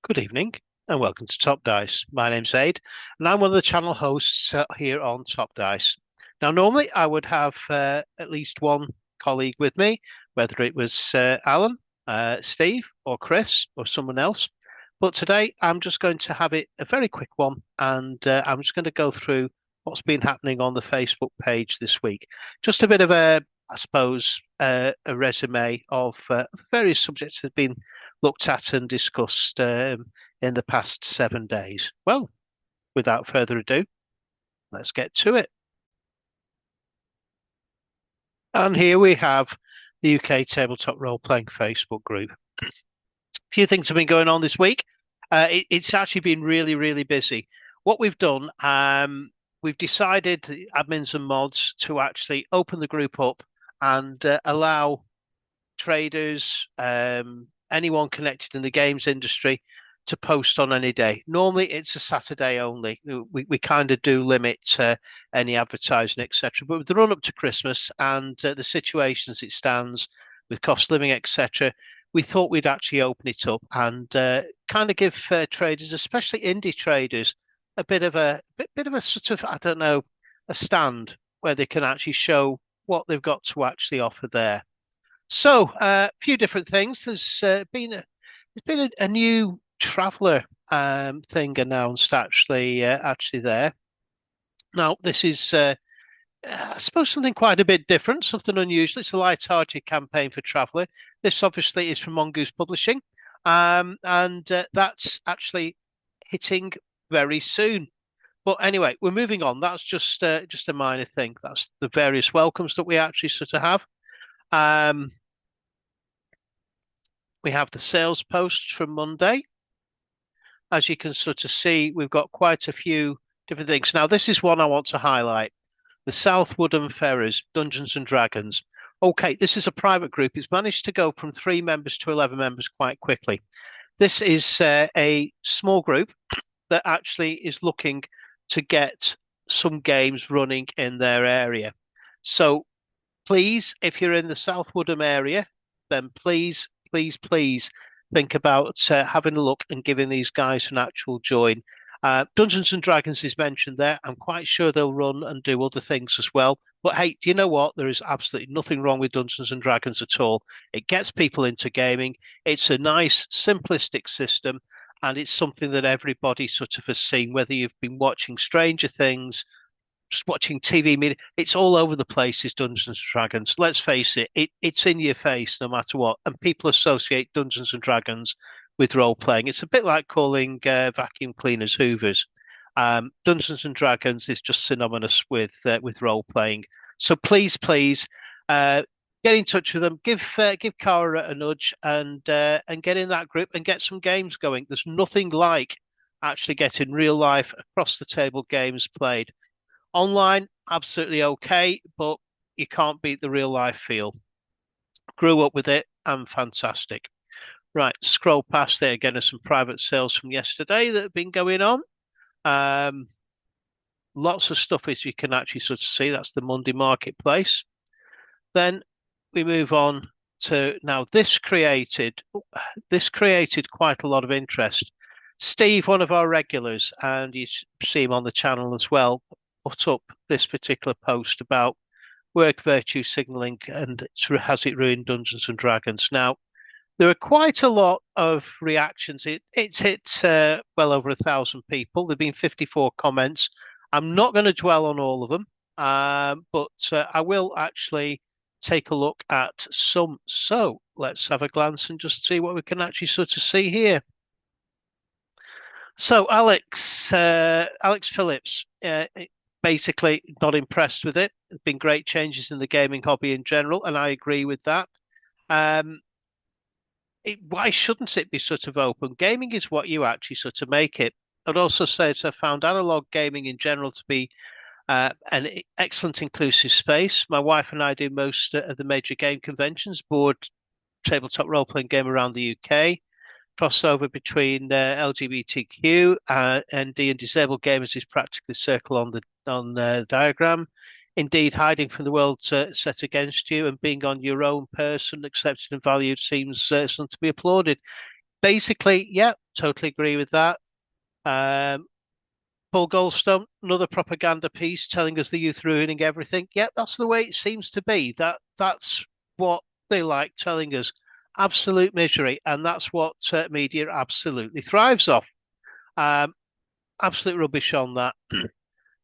Good evening and welcome to Top Dice. My name's Ade and I'm one of the channel hosts here on Top Dice. Now, normally I would have at least one colleague with me, whether it was Alan, Steve, or Chris, or someone else. But today I'm just going to have it a very quick one and I'm just going to go through what's been happening on the Facebook page this week. Just a bit of I suppose, a resume of various subjects that have been looked at and discussed in the past 7 days. Well, without further ado, let's get to it. And here we have the UK Tabletop Role-Playing Facebook group. A few things have been going on this week. It's actually been really, really busy. What we've done, we've decided, the admins and mods, to actually open the group up and allow traders, anyone connected in the games industry to post on any day. Normally, it's a Saturday only. We kind of do limit any advertising, etc. But with the run up to Christmas and the situation as it stands with cost of living, etc., we thought we'd actually open it up and kind of give traders, especially indie traders, a bit of a sort of, I don't know, a stand where they can actually show what they've got to actually offer there. So, a few different things. There's been a new traveller thing announced actually there. Now, this is I suppose something quite a bit different, something unusual. It's a light-hearted campaign for traveller. This obviously is from Mongoose Publishing, and that's actually hitting very soon. But anyway, we're moving on. That's just a minor thing. That's the various welcomes that we actually sort of have. Um, we have the sales posts from Monday. As you can sort of see, we've got quite a few different things. Now, this is one I want to highlight. The South Woodham Ferrers, Dungeons and Dragons. Okay, this is a private group. It's managed to go from 3 members to 11 members quite quickly. This is a small group that actually is looking to get some games running in their area. So please, if you're in the South Woodham area, then please, please, please think about having a look and giving these guys an actual join. Dungeons and Dragons is mentioned there. I'm quite sure they'll run and do other things as well. But hey, do you know what? There is absolutely nothing wrong with Dungeons and Dragons at all. It gets people into gaming. It's a nice, simplistic system, and it's something that everybody sort of has seen, whether you've been watching Stranger Things, just watching TV media. It's all over the place, is Dungeons and Dragons. Let's face it's in your face no matter what. And people associate Dungeons and Dragons with role playing. It's a bit like calling vacuum cleaners Hoovers. Dungeons and Dragons is just synonymous with role playing. So please, please, get in touch with them. Give Cara a nudge and get in that group and get some games going. There's nothing like actually getting real life across the table games played. Online, absolutely okay, but you can't beat the real life feel. Grew up with it and fantastic. Right, scroll past there again. There's some private sales from yesterday that have been going on. Lots of stuff as you can actually sort of see. That's the Monday marketplace. Then we move on to now this created quite a lot of interest. Steve, one of our regulars, and you see him on the channel as well, put up this particular post about work virtue signaling and has it ruined Dungeons and Dragons. Now, there are quite a lot of reactions. It's hit well over 1,000 people. There have been 54 comments. I'm not going to dwell on all of them, but I will actually take a look at some. So let's have a glance and just see what we can actually sort of see here. So Alex Phillips, basically not impressed with it. There's been great changes in the gaming hobby in general, and I agree with that. Why shouldn't it be sort of open? Gaming is what you actually sort of make it. I'd also say I found analog gaming in general to be an excellent inclusive space. My wife and I do most of the major game conventions, board tabletop role-playing game around the UK. Crossover between LGBTQ and disabled gamers is practically circle on the diagram. Indeed, hiding from the world set against you and being on your own person, accepted and valued, seems something to be applauded. Basically, yeah, totally agree with that. Um, Paul Goldstone, another propaganda piece telling us the youth ruining everything. Yeah, that's the way it seems to be. That's what they like telling us. Absolute misery, and that's what media absolutely thrives off. Um, Absolute rubbish on that.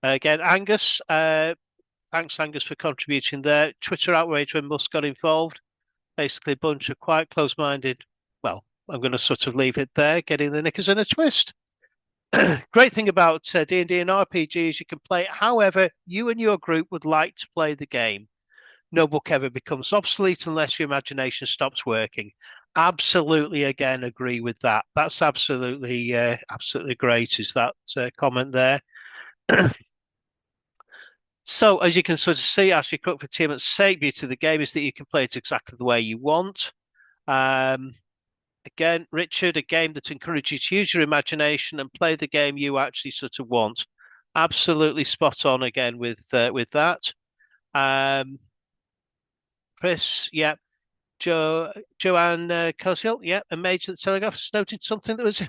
Again, Angus, thanks Angus for contributing there. Twitter outrage when Musk got involved. Basically, a bunch of quite close-minded. Well, I'm going to sort of leave it there, getting the knickers in a twist. Great thing about D&D and RPGs, you can play it however you and your group would like to play the game. No book ever becomes obsolete unless your imagination stops working. Absolutely, again, agree with that. That's absolutely great. Is that comment there? So, as you can sort of see, Ashley Cook for Team's sake, beauty of the game is that you can play it exactly the way you want. Um, Again, Richard, a game that encourages you to use your imagination and play the game you actually sort of want. Absolutely spot on again with that. Um, Chris, yeah. Joanne Cosiel, yeah. A Mage that Telegraph has noted something that was.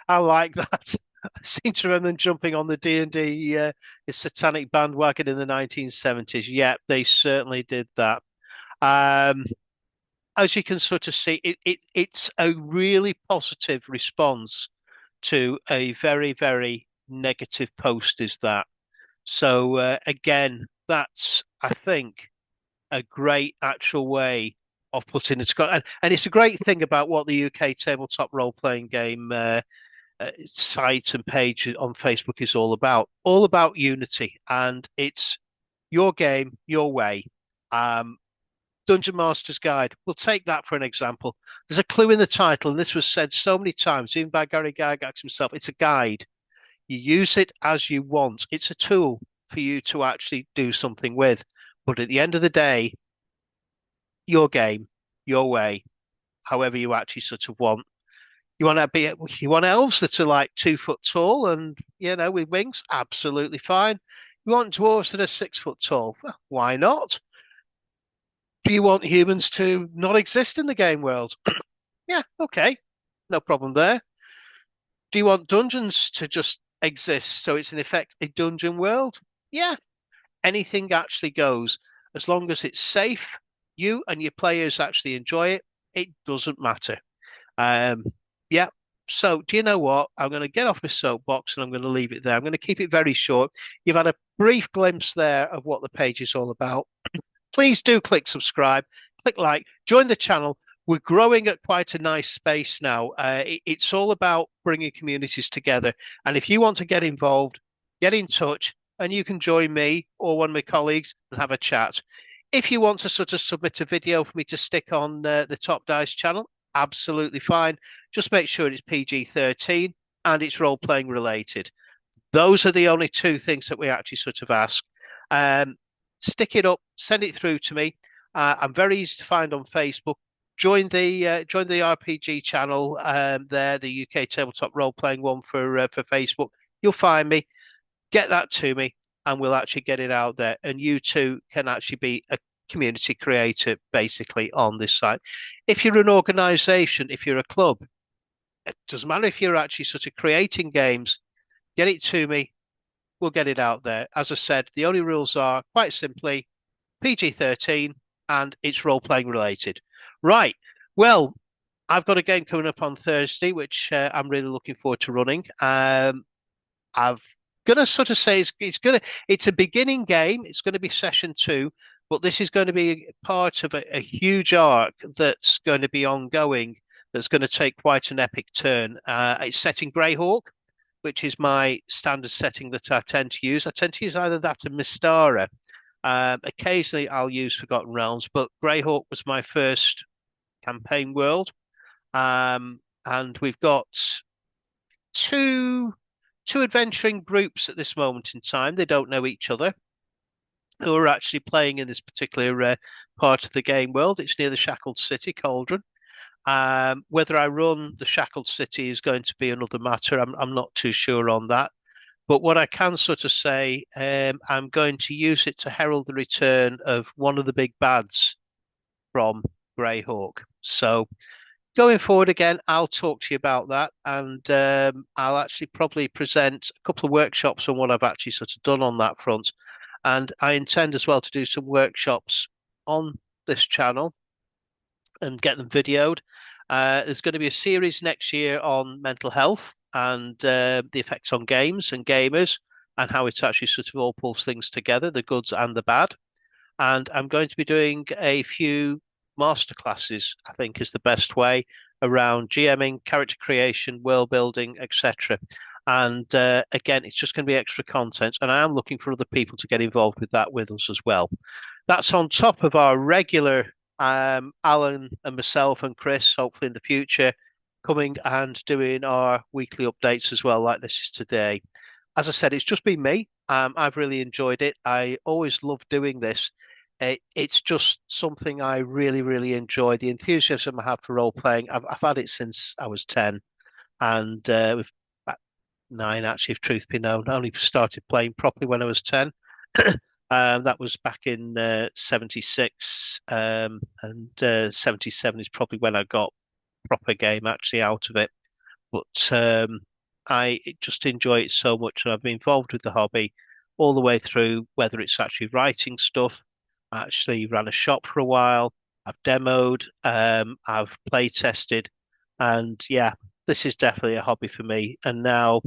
I like that. I seem to remember them jumping on the D&D satanic bandwagon in the 1970s. Yeah, they certainly did that. Um, as you can sort of see, it's a really positive response to a very, very negative post, is that. So, again, that's, I think, a great actual way of putting it. And it's a great thing about what the UK tabletop role playing game site and page on Facebook is all about unity. And it's your game, your way. Um, Dungeon Master's Guide. We'll take that for an example. There's a clue in the title, and this was said so many times, even by Gary Gygax himself. It's a guide. You use it as you want. It's a tool for you to actually do something with. But at the end of the day, your game, your way, however you actually sort of want. You want elves that are like 2 foot tall and with wings, absolutely fine. You want dwarves that are 6 foot tall, well, why not? Do you want humans to not exist in the game world? Yeah, okay, no problem there. Do you want dungeons to just exist so it's in effect a dungeon world? Yeah, anything actually goes as long as it's safe. You and your players actually enjoy it. It doesn't matter. Um, yeah. So, do you know what? I'm going to get off my soapbox and I'm going to leave it there. I'm going to keep it very short. You've had a brief glimpse there of what the page is all about. Please do click subscribe, click like, join the channel. We're growing at quite a nice space now. It's all about bringing communities together. And if you want to get involved, get in touch and you can join me or one of my colleagues and have a chat. If you want to sort of submit a video for me to stick on the Top Dice channel, absolutely fine. Just make sure it's PG-13 and it's role playing related. Those are the only two things that we actually sort of ask. Um, Stick it up, send it through to me. I'm very easy to find on Facebook. Join the RPG channel there, the UK tabletop role playing one for Facebook. You'll find me. Get that to me, and we'll actually get it out there. And you too can actually be a community creator basically on this site. If you're an organisation, if you're a club, it doesn't matter if you're actually sort of creating games. Get it to me. We'll get it out there. As I said, the only rules are quite simply PG-13 and it's role playing related. Right. Well, I've got a game coming up on Thursday, which I'm really looking forward to running. I've gonna sort of say it's a beginning game. It's going to be session 2, but this is going to be part of a huge arc that's going to be ongoing. That's going to take quite an epic turn. It's set in Greyhawk, which is my standard setting that I tend to use. I tend to use either that or Mystara. Occasionally, I'll use Forgotten Realms, but Greyhawk was my first campaign world, and we've got two adventuring groups at this moment in time. They don't know each other, who are actually playing in this particular part of the game world. It's near the Shackled City, Cauldron. Whether I run the Shackled City is going to be another matter. I'm not too sure on that. But what I can sort of say, I'm going to use it to herald the return of one of the big bads from Greyhawk. So Going forward again, I'll talk to you about that, and I'll actually probably present a couple of workshops on what I've actually sort of done on that front. And I intend as well to do some workshops on this channel and get them videoed. There's going to be a series next year on mental health and the effects on games and gamers and how it actually sort of all pulls things together, the goods and the bad. And I'm going to be doing a few masterclasses, I think is the best way around GMing, character creation, world building, etc. And again, it's just going to be extra content. And I am looking for other people to get involved with that with us as well. That's on top of our regular Alan and myself and Chris, hopefully in the future, coming and doing our weekly updates as well, like this is today. As I said, it's just been me. I've really enjoyed it. I always love doing this. It's just something I really, really enjoy. The enthusiasm I have for role playing, I've had it since I was 10, and with nine, actually, if truth be known. I only started playing properly when I was 10. That was back in 76, and 77 is probably when I got proper game actually out of it. But I just enjoy it so much, and I've been involved with the hobby all the way through, whether it's actually writing stuff. I actually ran a shop for a while. I've demoed, I've play tested, and yeah, this is definitely a hobby for me. And now,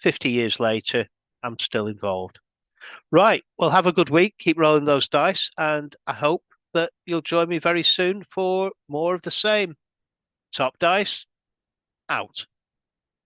50 years later, I'm still involved. Right. Well, have a good week. Keep rolling those dice, and I hope that you'll join me very soon for more of the same. Top Dice out.